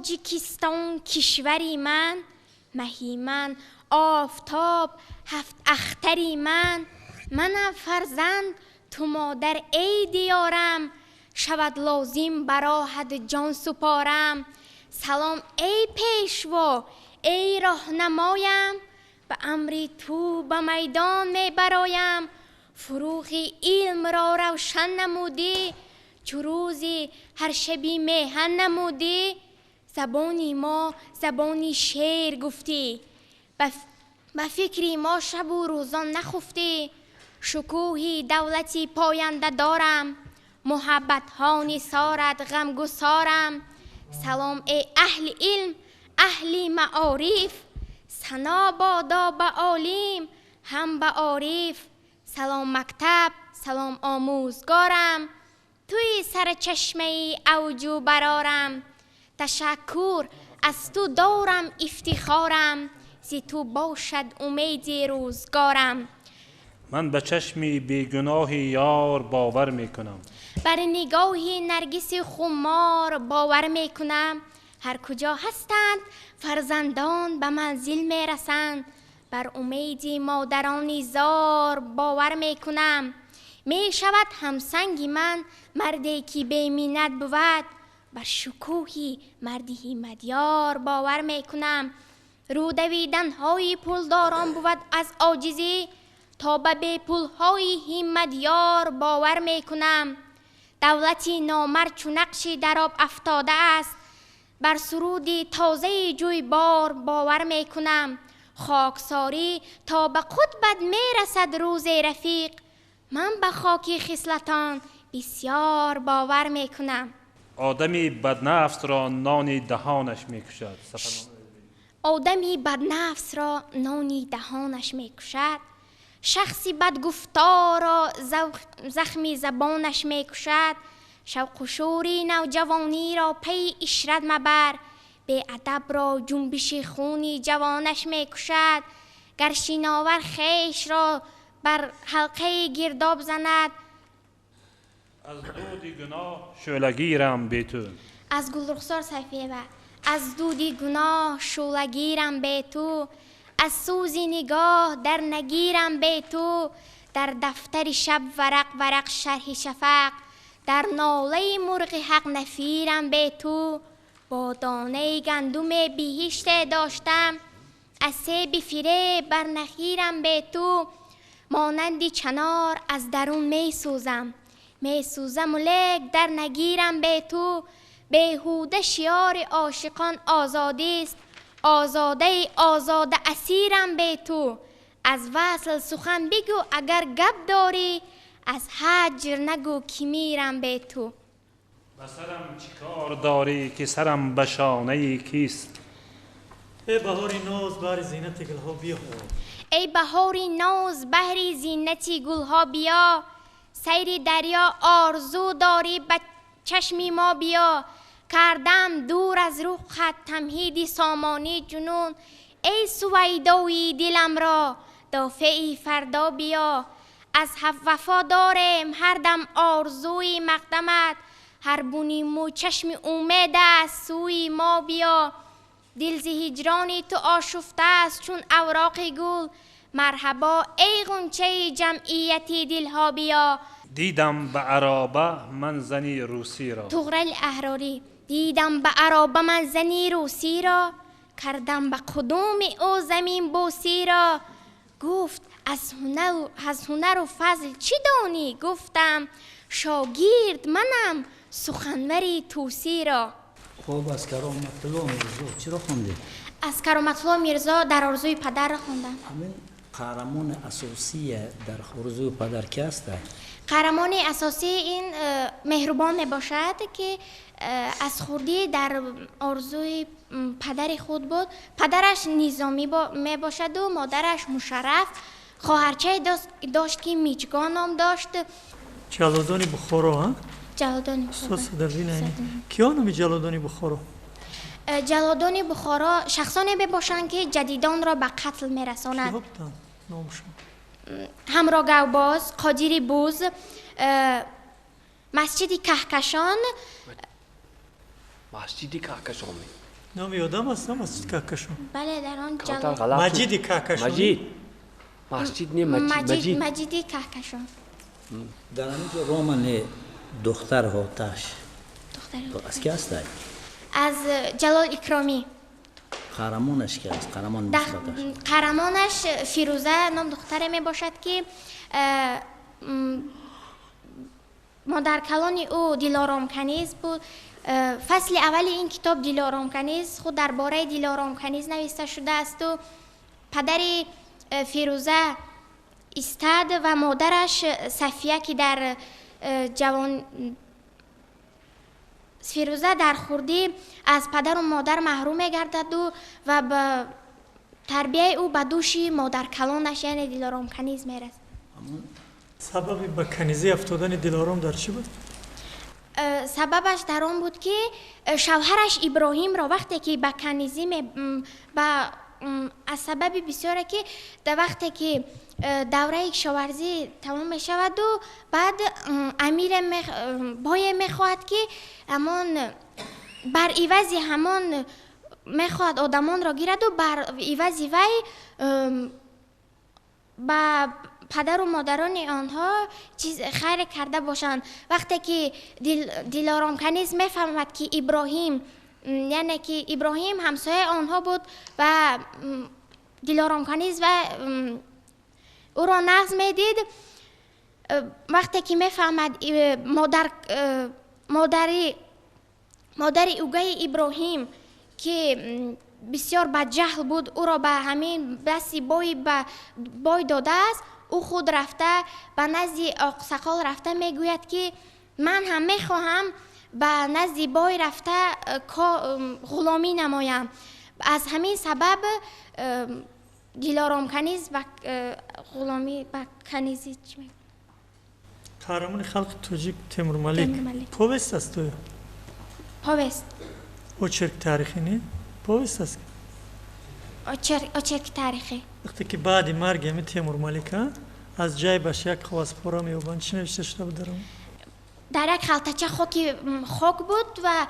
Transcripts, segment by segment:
تاجیکستان کشوری من، مهی من آفتاب هفت اختری منم فرزند تو مادر ای دیارم، شود لازم براحت جان سپارم. سلام ای پیشوا ای راهنمایم، به امر تو به میدان می برایم. فروغ علم را روشن نمودی، چو روزی هر شبی میهن نمودی. زبانی ما زبانی شعر گفتی، به فکری ما شب و روزان نخفتی. شکوهی دولتی پاینده دارم، محبت ها نثارت غم گسارم. سلام ای اهل علم اهل معارف، ثنا بادا به عالم هم به عارف. سلام مکتب سلام آموزگارم، توی سر چشمه اوجو برارم. تشکر از تو دارم افتخارم، زی تو باشد امید روزگارم. من به چشم بیگناه یار باور میکنم، بر نگاه نرگس خمار باور میکنم. هر کجا هستند فرزندان به منزل میرسند، بر امید مادران زار باور میکنم. می شود همسنگ من مردی که بی منت بود، بر شکوهی مردی همتیار باور میکنم. رو دویدن های پولداران بود از عاجزی، تا به بی پول های همتیار باور میکنم. دولتی نامرد چو نقشی در آب افتاده است، بر سرودی تازه جویبار باور میکنم. خاکساری تا به قطبت میرسد روز رفیق، من به خاکی خصلتان بسیار باور میکنم. آدمی بدنفس را نان دهانش میکشد. آدمی بدنفس را نان دهانش میکشد، شخصی بدگفتار را زخمی زبانش میکشد. شوق و شوری نوجوانی را پی اشرت مبر، بی ادب را جنبش خونی جوانش میکشد. گر شناور خویش را بر حلقه گرداب زند، از دود گناه شعله‌گیرم بی تو. از گلرخسار صفحه بعد. از دودی گناه شعله‌گیرم بی تو، از سوزی نگاه در نگیرم بی تو. در دفتر شب ورق ورق شرح شفق، در ناله مرغ حق نفیرم بی تو. با دانه گندم بیهشته داشتم، از سیب فریب بر نخیرم بی تو. مانندی چنار از درون می سوزم، می سوزم و لیک در نگیرم بی تو. بیهوده شیار عاشقان آزادی است، آزاده آزاده اسیرم بی تو. از وصل سخن بگو اگر گپ داری، از هجر نگو که میرم بی تو. به سرم چیکار داری که سرم به شانه کیست؟ ای بهاری ناز بهر زینت گلها بیا، ای بهاری ناز بهر زینت گلها بیا. سیر دریا آرزو داری به چشمی ما بیا. کردم دور از روح خط تمهیدی سامانی جنون، ای سویدای دلم را دافعی فردا بیا. از وفا داریم هر دم آرزوی مقدمت، هر بونیم و چشم امید است سوی ما بیا. دل ز هجرانی تو آشفته است چون اوراق گل، مرحبا ای غنچه جمعیتی دلها بیا. دیدم به عرابه من زنی روسی را. طغرل احراری. دیدم به عرابه من زنی روسی را، کردم به قدوم او زمین بوسی را. گفت از هنر و فضل چی دانی؟ گفتم شاگرد منم سخنوری توسی را. خب از کرامت الله میرزا چرا خوندی؟ از کرامت الله میرزا در آرزوی پدر را خوندم. همین قهرمان اساسی در آرزوی پدر کی است؟ قهرمان اساسی این مهربان می باشد که از خردی در آرزوی پدر خود بود. پدرش نظامی می باشد و مادرش مشرف. خواهرچه داشت که میچگان نام داشت. جلادانی بخارا ها؟ جلادانی بخارا. کیا نامی جلادانی بخارا؟ جلادانی بخارا شخصانی باشند که جدیدان را به قتل می رسانند. کیا بودن نامشون؟ همراه گوباز، قادری بوز، مسجد کهکشان. مسجد کهکشان نام یادم است نام است کهکشان بله در آن کاتر جلال غلط شد. مجید کهکشان مجید مسجد نه مجید مجیدی کهکشان در اینجا رومان دختر هوتاش دختری تو از کی هستی؟ از جلال اکرامی قهرمانش کی است؟ قهرمان نسبتش قهرمانش فیروزه نام دختره می باشد که مادر کلان او دلارام کنیز بود. فصل اول این کتاب دلارام کنیز خود درباره دلارام کنیز نوشته شده است و پدر فیروزه استاد و مادرش صفیه که در جوان فیروزه در خردی از پدر و مادر محروم گردد و به تربیه او به دوش مادر کلانش یعنی دلارام کنیز میرسد. سبب به کنیزی افتادن دلارام در چی بود؟ سببش در آن بود که شوهرش ابراهیم را وقتی که به کنیزی از سبب بسیاره که در وقتی که دوره کشاورزی تمام می شود و بعد امیر بای می خواهد که همان بر عوضی همان می خواهد آدمان را گیرد و بر عوضی وی با پدر و مادران آنها چیز خیر کرده باشند. وقتی که دلارام کنیز می فهمد که ابراهیم یعنی که ابراهیم همسایه آنها بود و دلارام کنیز و او را نغز می دید، وقتی که می فهمد مادر اوگه ابراهیم که بسیار بدجهل بود او را به همین بسی بای داده است، او خود رفته به نزد آقسقال رفته میگوید که من هم میخواهم به نزد بای رفته غلامی نمایم. از همین سبب دلارام کنیز و غلامی به کنیزی چی میگه؟ قهرمان خلق تاجیک تیمور ملیک پوست است تو؟ پوست او چرک تاریخی نه؟ پوست است چرک تاریخی. وقتی که بعد مرگ همی تیمور ملیک از جای باش یک خواسپورا میوبند چی نوشته شده بود در اون؟ در یک خلطچه خاک بود و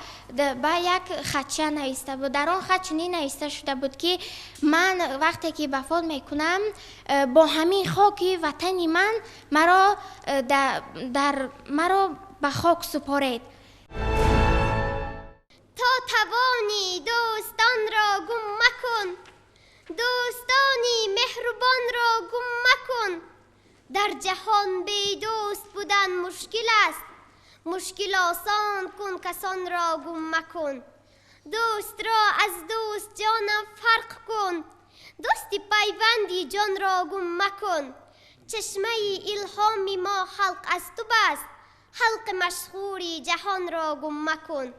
با یک خدشه نوشته بود. در آن خط چنین نوشته شده بود که من وقتی که وفات میکنم با همین خاک وطن من مرا به خاک سپارید. تا توانی دوستان را گم مکن، دوستانی مهربان را گم مکن. در جهان بی دوست بودن مشکل است، مشکل آسان کن کسان را گم مکن. دوست را از دوست جانم فرق کن، دوستی پیوندی جان را گم مکن. چشمه الهام ما خلق از تو بست، خلق مشهوری جهان را گم مکن.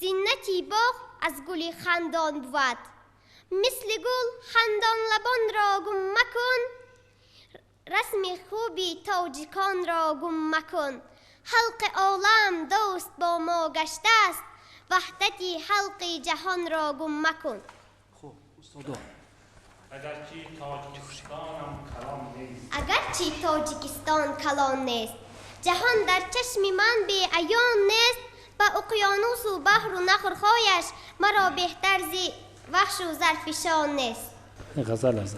زینتی باغ از گلی خندان بود، مثل گل خندان لبان را گم مکن. رسم خوبی تاجیکان را گم مکن. خلق عالم دوست با ما گشته است، وحدتی خلق جهان را گم مکن. خب استادا اگرچه تاجیکستان کلان نیست، جهان در چشم من بی عیان نیست. با اقیانوس و بحر و نهرهایش مرا بهتر زی وحش و زرفشان نیست. غزل است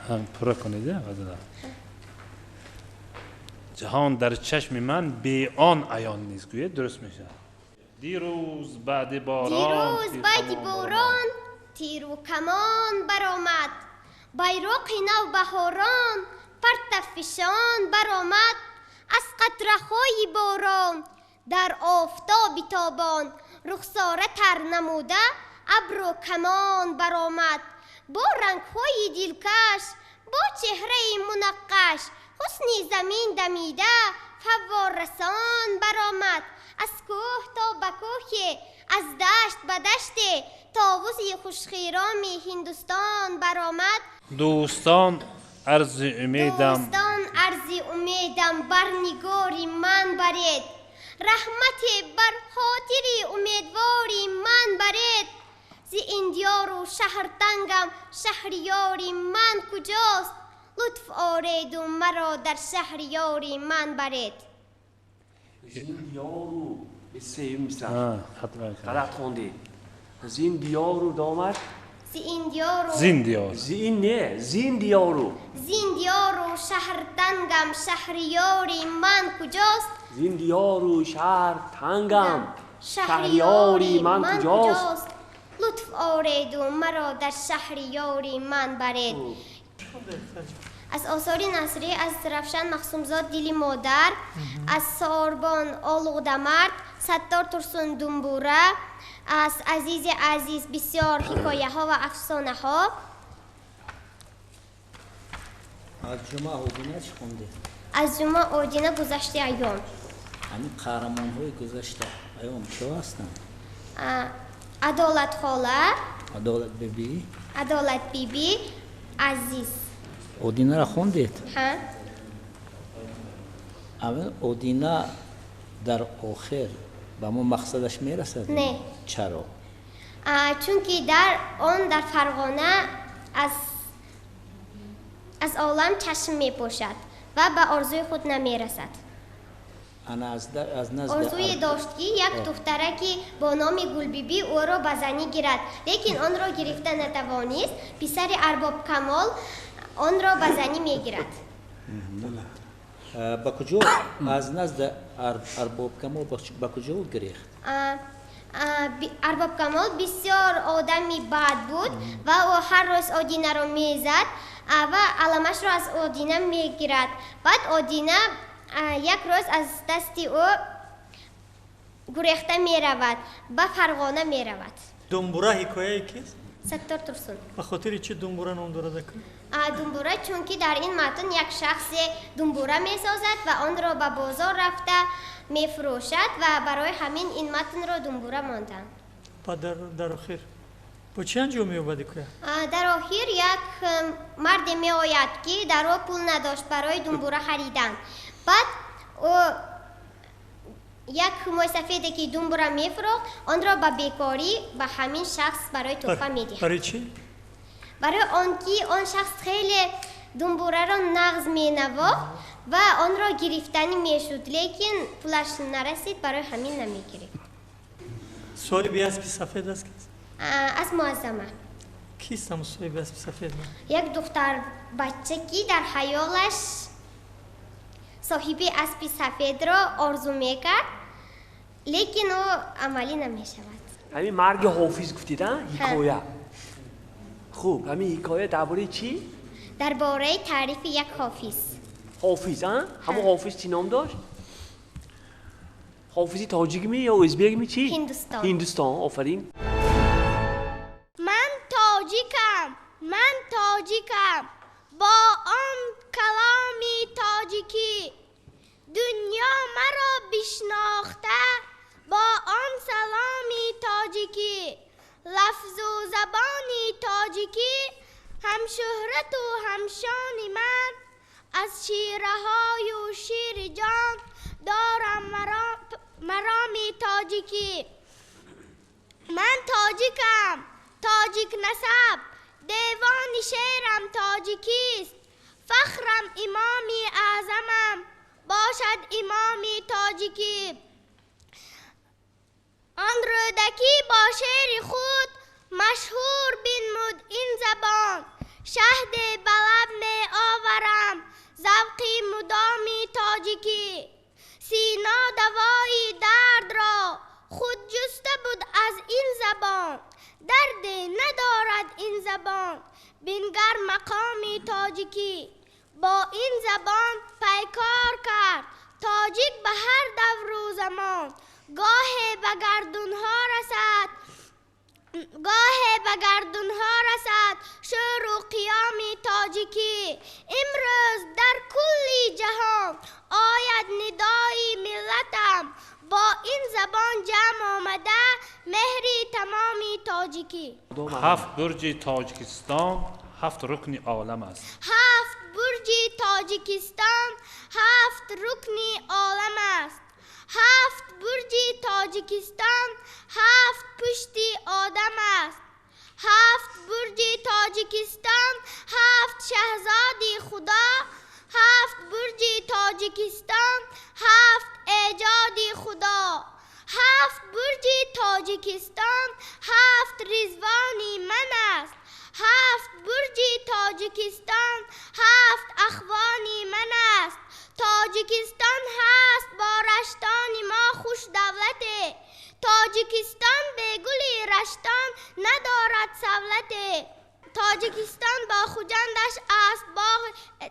هم پر کنید غزل. جهان در چشم من بی آن عیان نیست. گوید درست میشه. دیروز بعد باران تیر و کمان برآمد، بیرق نو بهاران پرتو فشان برآمد. از قطره‌های باران در آفتاب تابان رخساره تر نموده ابر و کمان برآمد. با رنگ‌های دلکش، با چهره منقش، حسن زمین دمیده فوار رسان برآمد. از کوه تا به کوه، از دشت به دشت، طاووس خوشخیرام هندوستان برآمد. دوستان عرض امیدم بر نگاری من برید، رحمت بر خاطر امیدواری من برید. زی این دیار و شهر تنگم شهریاری من کجاست، لطف آرید و مرا در شهریاری من برید. این یارو به سه مثل غلط خونده. زین دیارو دامد زین دیارو زین دیار زین نه زین دیارو زین دیارو شهر تنگم شهریاری من کجاست زین دیارو شهر تنگم شهریاری من کجاست لطف آرید و مرا در شهریاری من برید از آثار نثری از رفشن مخصومزاد دلی مادر از ساربان آلوغدمرد ستار ترسون دنبوره از عزیز بسیار حکایه ها و افسانه ها از جمعه آدینه چی خونده؟ از جمعه آدینه گذشته ایام همین قهرمان های گذشته ایام چه هستن؟ عدالت خاله عدالت بیبی عدالت بیبی عزیز آدینه را خوندید؟ ها اول آدینه در آخر به ما مقصدش میرسد؟ نه. چرا؟ چون که در آن در فرغانه از عالم چشم می پوشد و به آرزوی خود نمی رسد انا از نزد آرزوی داشت که یک دخترکی با نام گل بیبی او را به زنی گیرد لیکن آن را گرفته نتوانست پسر ارباب کمال آن را به زنی می گیرد با کجا از نزد ارباب کمال با کجا گریخت؟ ارباب کمال بسیار آدمی بد بود و او هر روز آدینه را می زد و علمش را از آدینه می گیرد بعد آدینه یک روز از دست او گریخته می رود به فرغانه می رود دنبوره حکایه کیست؟ ستار ترسون به خاطر چی دنبوره نام داده کرد؟ دنبوره چون که در این متن یک شخص دنبوره می سازد و آن را به بازار رفته می فروشد و برای همین این متن را دنبوره ماندند. بعد در آخر با چه انجام می‌یابد که؟ در آخر یک مرد می آید که در او پول نداشت برای دنبوره خریدن. بعد او یک موی سفیدی که دنبوره می فروخت آن را به بیکاری به همین شخص برای تحفه می دهد. برای چی؟ برای آنکه آن شخص خیلی دنبوره را نغز می نواخت و آن را گرفتنی می شد لیکن پولش نرسید برای همین نمی گرفت. صاحب اسب سفید است کیست؟ از معظمه کیست هم صاحب اسب سفید؟ یک دختر بچه که در خیالش صاحب اسب سفید را آرزو می کرد لیکن او عملی نمی شود. همین مرگ حافظ گفتید ها؟ حکایه خوب همین حکایه درباره چی؟ درباره تعریف یک حافظ. حافظ ها؟ همون حافظ چی نام داشت؟ حافظی تاجیک می یا ازبک می چی؟ هندوستان. هندوستان آفرین. من تاجیکم با آن کلامی تاجیکی دنیا مرا بشناخته با آن سلامی تاجیکی لفظ و زبانی تاجیکی هم شهرت و هم شان من از شیرهای و شیر جان دارم مرامی تاجیکی من تاجیکم تاجیک نسب دیوان شیرم تاجیکیست فخرم امامی اعظمم باشد امامی تاجیکی آن رودکی با شعر خود مشهور بنمود این زبان شهد بلب می آورم ذوقی مدامی تاجیکی سینا دوایی درد را خود جسته بود از این زبان دردی ندارد این زبان بنگر مقامی تاجیکی با این زبان پیکار کرد تاجیک به هر دور و زمان گاهی به گردونها رسد شعر و قیامی تاجیکی امروز در کل جهان آید ندای ملتم با این زبان جمع آمده مهری تمامی تاجیکی 7 برج تاجیکستان 7 رکن عالم است. 7 برج تاجیکستان 7 رکن عالم است 7 برج تاجیکستان 7 پشتی آدم است 7 برج تاجیکستان 7 شاهزاده خدا 7 برج تاجیکستان 7 ایجاد خدا 7 برج تاجیکستان هفت رضوانی من است. هفت برج تاجیکستان، هفت اخوانی من است. تاجیکستان هست با رشتان ما خوش دولته، تاجیکستان به گلی رشتان ندارد سولته. تاجیکستان با خوجندش است باغ،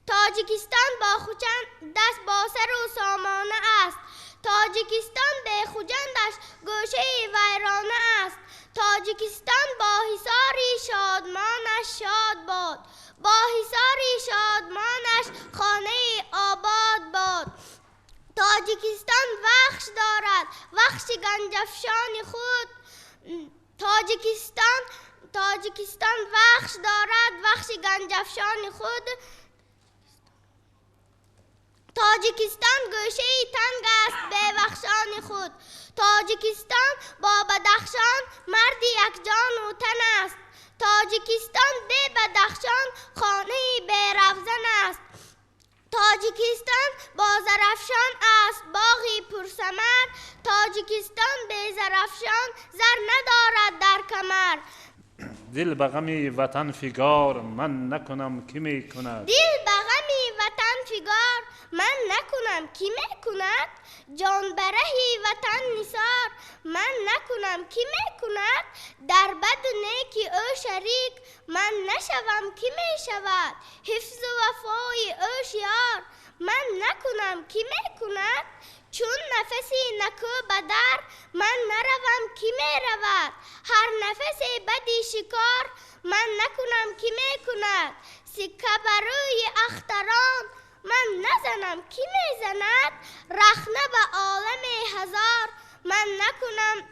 تاجیکستان با خوجندش با سر و سامانه است. تاجیکستان به خوجندش گوشه ویرانه است. تاجیکستان با حصاری شادمانش شاد باد، با حصاری شادمانش خانه آباد باد. تاجیکستان بخش دارد بخش گنجافشان خود، تاجیکستان بخش دارد بخش گنجافشان خود. تاجیکستان گوشه تنگ است به بخشان خود. تاجیکستان با بدخشان مرد یک جان و تن است. تاجیکستان به بدخشان خانه به رفزن است. تاجیکستان با زرافشان است باغی پرثمر. تاجیکستان به زرافشان زر ندارد در کمر. دل به غم وطن فگار من نکنم کی می کند. دل به غم وطن فگار من نکنم کی می کند. جان برهی وطن نثار من نکنم کی می کند. در بد و نیکی او شریک من نشوم کی می شود. حفظ و وفای او شیار من نکنم کی می کند. چون نفسی نکو بدر من نروم کی می رود. هر نفس بدی شکار من نکنم کی می کند. سکه بروی اختران من نزنم کی می زند. رخنه به عالم هزار من نکنم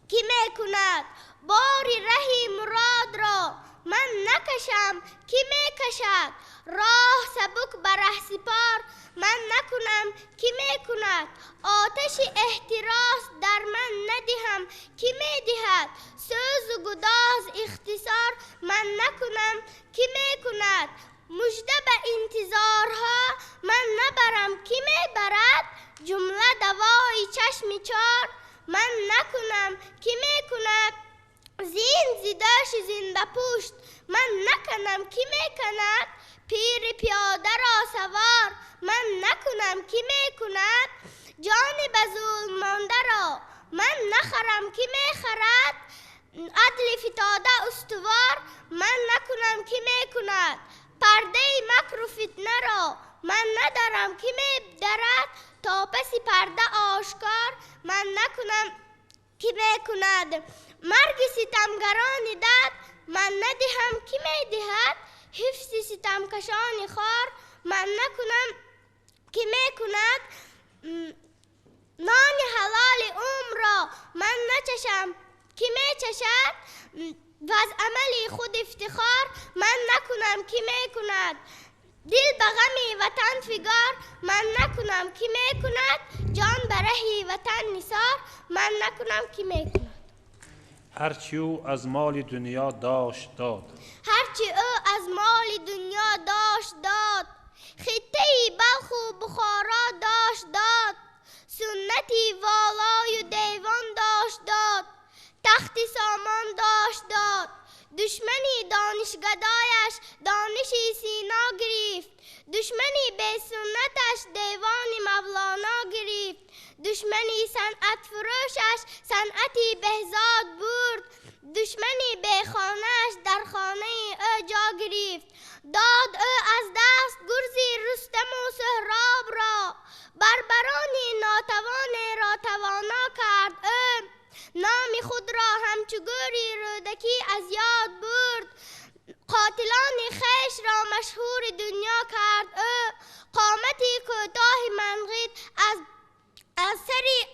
کی می کند. باری رهی مراد را من نکشم کی می کشد. راه سبک بره سپار من نکنم کی می کند. آتش احتراس در من ندهم کی می دهد. سوز و گداز اختصار من نکنم کی می کند. مژده به انتظارها من نبرم کی می برد. جمله دوای چشم چار من نکنم کی می کند. زین زیداش زنده پشت من نکنم کی می کند. پیر پیاده را سوار من نکنم کی می کند. جان به ظلم مانده را من نخرم کی می خرد. عدل فتاده استوار من نکنم کی می کند. پرده مکر و فتنه را من ندارم کی می درد. تا پس پرده آشکار من نکنم کی می کند. مرگ ستمگران دد من ندهم کی می دهد. حفظ ستمکشان خار من نکنم کی می کند. نان حلال عمر من نچشم کی می چشد. و از عمل خود افتخار من نکنم کی می کند. دل به غم وطن فگار من نکنم کی می کند. جان برهی وطن نثار من نکنم کی می کند. هرچی او از مال دنیا داشت داد، هرچی او از مال دنیا داشت داد. خطه بلخ و بخارا داشت داد. سنتی والای و دیوان داشت داد. تخت سامان داشت داد. دشمنی دانشگدایش دانشی سینا گرفت. دشمنی به سنتش دیوان مولانا گرفت. دشمنی صنعت فروشش صنعتی بهزاد برد. دشمنی به خانهش در خانه او جا گرفت. داد او از دست گرزی رستم و سهراب را. بربرانی ناتوان را توانا کرد او. نام خود را همچو گوری رودکی از یاد برد. قاتلان خویش را مشهور دنیا کرد او. قامتی کوتاه منقید از سری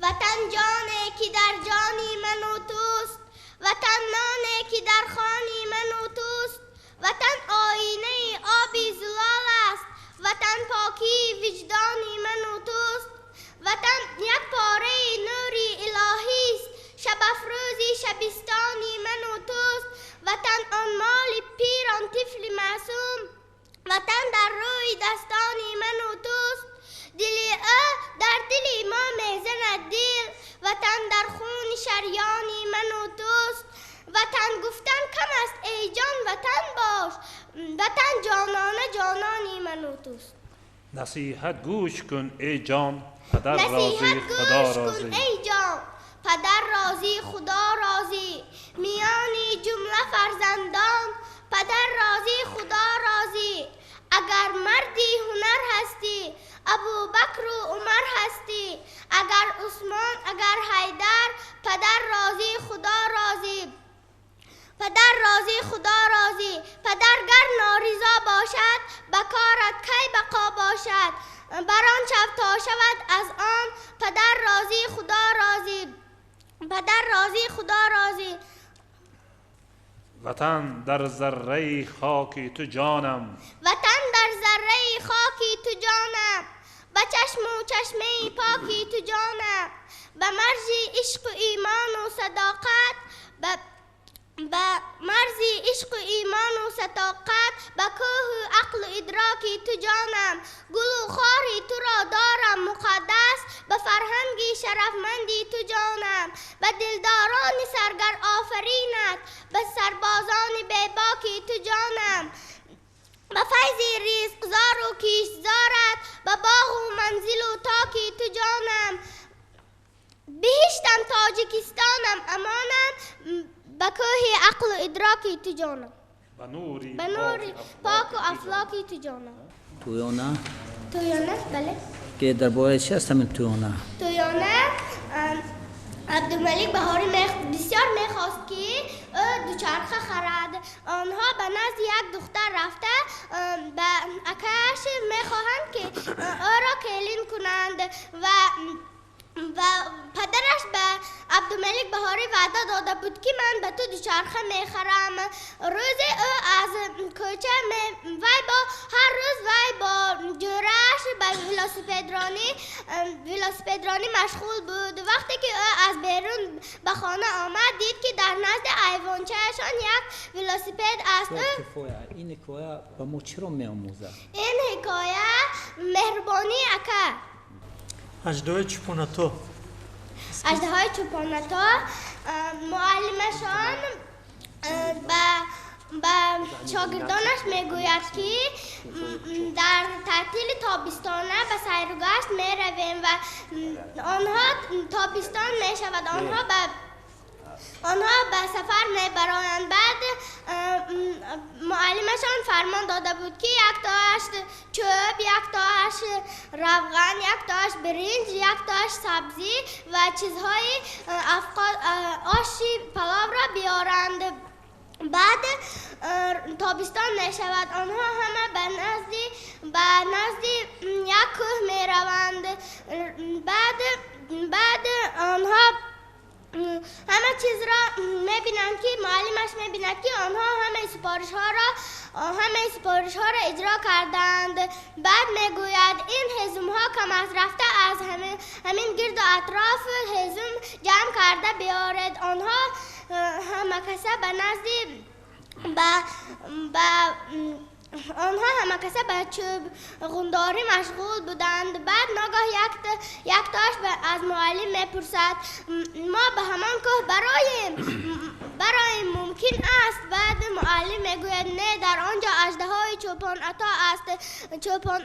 وطن جانه که در جانی من و توست. وطن نانه که در خانی من و توست. وطن آینه آبی زلال است. وطن پاکی وجدانی من و توست. وطن یک پاره نوری الهی است. شب افروزی شبستانی من و توست. وطن آن مال پیر آن طفل معصوم. وطن در روی دستانی من و توست. دل او در دل ما میزند وطن جانانه جانانی من و توست. نصیحت گوش کن ای جان، پدر راضی نصیحت خدا گوش راضی. کن ای جان، پدر راضی خدا راضی. میانی جمله فرزندان، پدر راضی خدا راضی. اگر مردی هنر هستی، ابوبکر و عمر هستی. اگر عثمان اگر حیدر، پدر راضی خدا راضی. پدر راضی خدا راضی. پدر گر ناریضا باشد، بکارت کی بقا باشد. بران شب تا شود از آن، پدر راضی خدا راضی. پدر راضی خدا راضی. وطن در ذره خاکی تو جانم، وطن در ذره خاکی تو جانم. به چشم و چشمه پاکی تو جانم. به مرزی عشق و ایمان و صداقت، به مرزی عشق و ایمان و صداقت. به کوه و عقل و ادراکی تو جانم. گل و خاری تو را دارم مقدس، به فرهنگی شرفمندی تو جانم. به دلداران سرگر آفرینت، به سربازان بیباکی تو جانم. به فیض رزقزار و کیشزارت، به باغ و منزل و تاکی تو جانم. بهشتم تاجیکستانم امانم، به کوه عقل و ادراکی تو جانم. به نوری پاک و افلاکی تو جانم. تویانه تویانه بله. که در باید چی هست همین تویانه؟ تویانه عبدالملک بهاری بسیار میخواست که دوچرخه خرد. آنها به نزد یک دختر رفته به اکش میخواهند که او را کلین کنند و پدرش به عبدالملک بهاری وعده داده بود که من به تو دوچرخه میخرم. روزی او از کوچه هر روز وی با جورش به ولاسپدرانی مشغول بود. وقتی که او از بیرون به خانه آمد دید که در نزد ایوانچهشان یک ولاسپد است. این حکایه به ما چرا می‌آموزد؟ این حکایه مهربانی اکا. اژدهای چوپانتا. اژدهای چوپانتا معلمشان به شاگردانش میگوید که در تعطیل تابستانه به سیر و گشت میرویم و آنها تابستان میشود. آنها به سفر میبرایند. بعد معلمشان فرمان داده بود که یک تاش چوب، یک تاش روغن، یک تاش برنج، یک تاش سبزی و چیزهای آشی پلاو را بیارند. بعد تابستان می شود. آنها همه به نزد یک کوه می روند. بعد آنها همه چیز را میبینند که معلمش میبیند که آنها همه سپارش ها را اجرا کردند. بعد میگوید این هزم ها کم از رفته از همین گرد و اطراف هزم جمع کرده بیارد. آنها همه کسه به چوب غنداری مشغول بودند. بعد ناگاه یک تاش از معلم میپرسد ما به همان کوه براییم ممکن است؟ بعد معلم میگوید نه، در آنجا اژدهای چوپان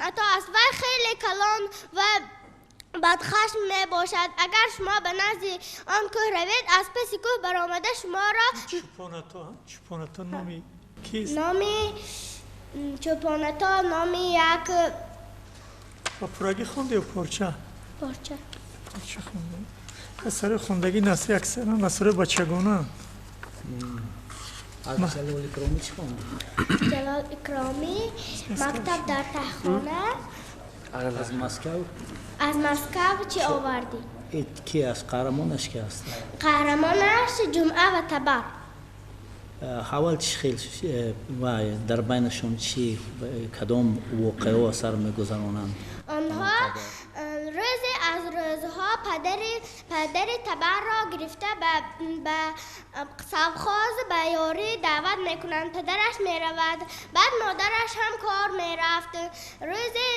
عطا است و خیلی کلان و بدخشم می باشد. اگر شما به نزد آن کوه روید از پس کوه برآمده شما را چوپانتا نامی کیست؟ نامی چوپانتا نامی یک با پورگی خونده یا پارچه خونده. اثر خوندگی نصری اکثرا نصر بچگانه. از جلال اکرامی چی خونده؟ جلال اکرامی مکتب در تهخانه. از مسکو چی آوردی؟ کی است؟ قهرمانش کی است؟ قهرمانش جمعه و تبر. حوال چی خیلی و در بینشون چی کدام واقعه و اثر میگذرانند؟ آنها روزی از روزها پدر تبر را گرفته به سبخاز به یاری دعوت میکنند. پدرش میرود. بعد مادرش هم کار میرفت. روزی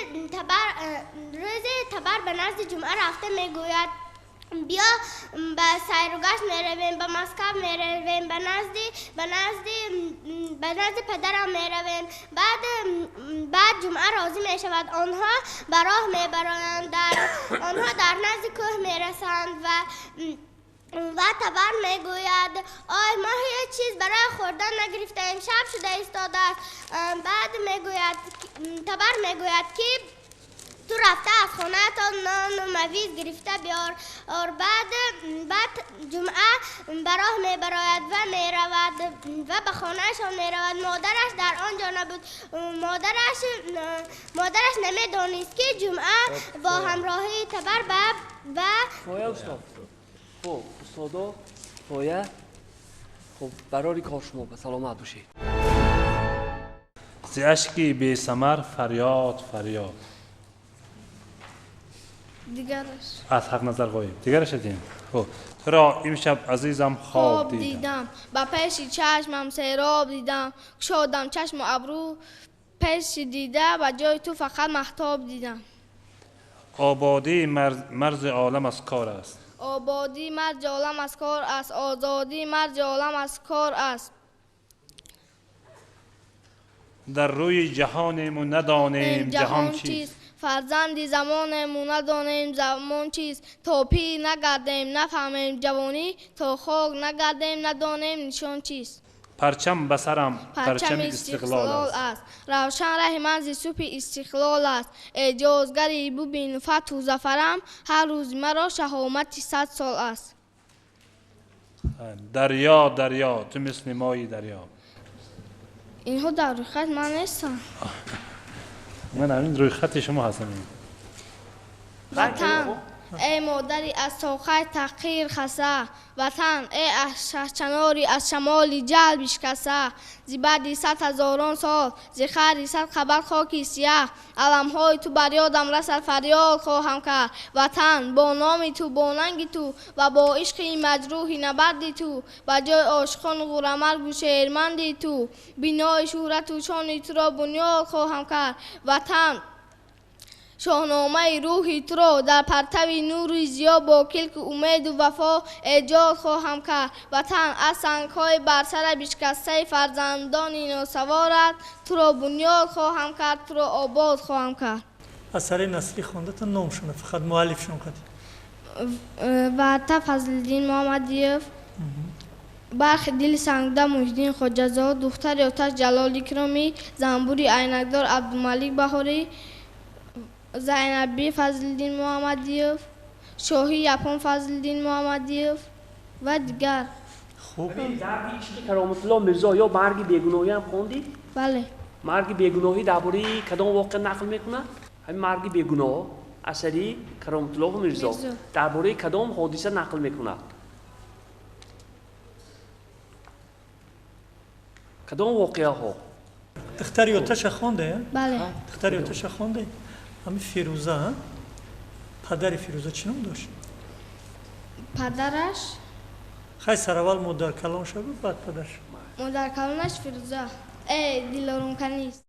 تبر به نزد جمعه رفته میگوید بیا به سیر و گشت میرویم، به مسکو میرویم، به به نزد پدرم می رویم. بعد جمعه راضی می شود. آنها به راه می برایند. آنها در نزد کوه می رسند و تبر می گوید آی ما هیچ چیز برای خوردن نگرفتیم، شب شده ایستاده است. بعد می گوید تبر می گوید که تو رفته از خانه تا نان و مویز گرفته بیار. بعد جمعه براه می براید و می رود و به خانهشان می رود. مادرش در آنجا نبود. مادرش نمی دانست که جمعه با همراهی تبر و فایه استاد. خب استادا فایه. خب برای کار شما به سلامت باشید. ز اشکی بی ثمر فریاد فریاد. دیگرش از حق نظر غایب. دیگرش دیدیم. خب تو را امشب عزیزم خواب دیدم. با پیش چشمم سیراب دیدم. شدم چشم و ابرو پیش دیده و جای تو فقط مهتاب دیدم. آبادی مرز عالم از کار است. آبادی مرز عالم از کار است. آزادی مرز عالم از کار است. در روی جهانمون ندانیم جهان چیست. فرزندی زمانمون ندانیم زمان چیست. تا پیر نگردیم نفهمیم جوانی. تا خاک نگردیم ندانیم نشان چیست. پرچم بسرم پرچم استقلال است. روشن ره من ز صبح استقلال است. اعجازگری ببین فتح و ظفرم. هر روز مرا شهامت 100 سال است. دریا دریا تو مثل مای دریا. اینها در روی خط من نیستم. من همین روی خط شما هستم. وطن ای مادری از ساقه تحقیر خسته. وطن ای چناری از شمالی جل بشکسته. زی بعد 100,000 سال ز خری 100 خبر خاکی سیاه. علمهای تو بر یادم رسد فریاد خواهم کرد. وطن با نامی تو با ننگی تو و با عشقی مجروحی نبردی تو. و جای عاشقان غورمرگ و شیرمندی تو. بینای شهرت و شانی تو را بنیاد خواهم کرد. وطن شاهنامه روحی تو را در پرتوی نوری ضیا با کلک امید و وفا ایجاد خواهم کرد. وطن از سنگ‌های بر سر بشکسته فرزندانی ناسوارت تو را بنیاد خواهم کرد. تو را آباد خواهم کرد. اثر نسلی خونده تا نامشونه فقط مؤلفشون قدیم. و تا فضل‌الدین محمدیف. برخی دل سنگده محیدین خواجه‌زاد. دختر آتش جلال اکرامی. زنبوری عینکدار عبدالملک بهاری. زینبی فضل‌الدین محمدیف. شاهی یپون فضل‌الدین محمدیف و دیگر. خوب در عشق کرامت الله میرزا یا مرگ بیگناهی هم خوندید؟ بله. مرگ بیگناهی درباره کدام واقعه نقل میکنه؟ همین مرگ بیگناه اثری کرامت الله میرزا درباره کدام حادثه نقل میکنه؟ کدام واقعه ها؟ دختری آتش خونده؟ بله. دختری آتش خونده؟ همین فیروزه ها؟ پدر فیروزه چی نام داشت؟ پدرش خیلی سر اول مادر کلان شد بعد پدرش. مادر کلانش فیروزه. ای دلارم کنیست.